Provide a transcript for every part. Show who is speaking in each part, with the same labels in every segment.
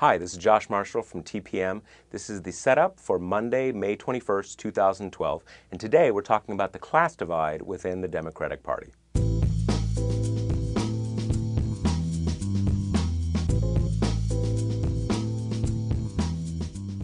Speaker 1: Hi, this is Josh Marshall from TPM. This is the setup for Monday, May 21st, 2012, and today we're talking about the class divide within the Democratic Party.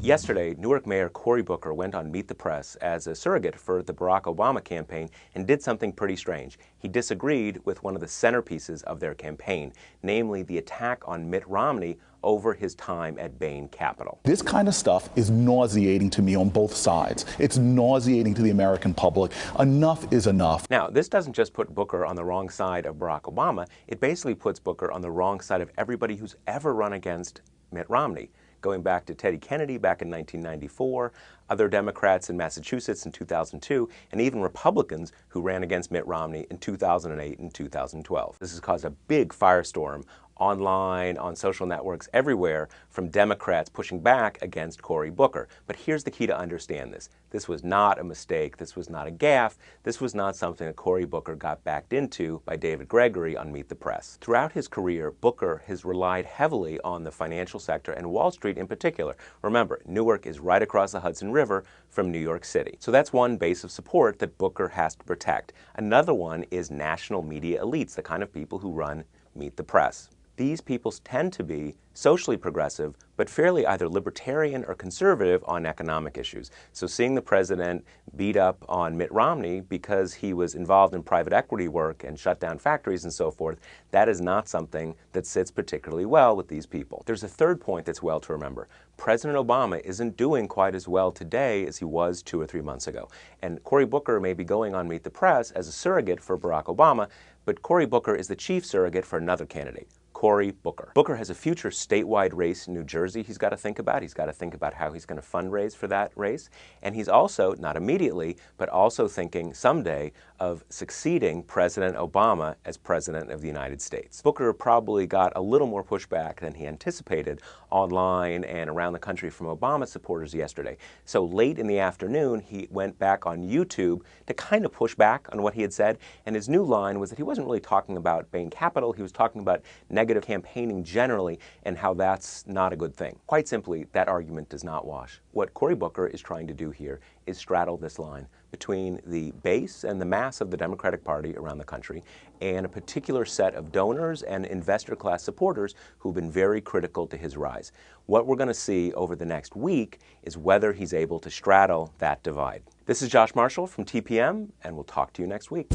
Speaker 1: Yesterday, Newark Mayor Cory Booker went on Meet the Press as a surrogate for the Barack Obama campaign and did something pretty strange. He disagreed with one of the centerpieces of their campaign, namely the attack on Mitt Romney over his time at Bain Capital.
Speaker 2: This kind of stuff is nauseating to me on both sides. It's nauseating to the American public. Enough is enough.
Speaker 1: Now, this doesn't just put Booker on the wrong side of Barack Obama, it basically puts Booker on the wrong side of everybody who's ever run against Mitt Romney. Going back to Teddy Kennedy back in 1994, other Democrats in Massachusetts in 2002, and even Republicans who ran against Mitt Romney in 2008 and 2012. This has caused a big firestorm online, on social networks, everywhere, from Democrats pushing back against Cory Booker. But here's the key to understand this. This was not a mistake. This was not a gaffe. This was not something that Cory Booker got backed into by David Gregory on Meet the Press. Throughout his career, Booker has relied heavily on the financial sector and Wall Street in particular. Remember, Newark is right across the Hudson River from New York City. So that's one base of support that Booker has to protect. Another one is national media elites, the kind of people who run Meet the Press. These people tend to be socially progressive, but fairly either libertarian or conservative on economic issues. So seeing the president beat up on Mitt Romney because he was involved in private equity work and shut down factories and so forth, that is not something that sits particularly well with these people. There's a third point that's well to remember. President Obama isn't doing quite as well today as he was 2 or 3 months ago. And Cory Booker may be going on Meet the Press as a surrogate for Barack Obama, but Cory Booker is the chief surrogate for another candidate, Cory Booker. Booker has a future statewide race in New Jersey he's got to think about. He's got to think about how he's going to fundraise for that race. And he's also, not immediately, but also thinking someday of succeeding President Obama as President of the United States. Booker probably got a little more pushback than he anticipated online and around the country from Obama supporters yesterday. So late in the afternoon, he went back on YouTube to kind of push back on what he had said. And his new line was that he wasn't really talking about Bain Capital. He was talking about negative campaigning generally and how that's not a good thing. Quite simply, that argument does not wash. What Cory Booker is trying to do here is straddle this line between the base and the mass of the Democratic Party around the country and a particular set of donors and investor class supporters who've been very critical to his rise. What we're going to see over the next week is whether he's able to straddle that divide. This is Josh Marshall from TPM, and we'll talk to you next week.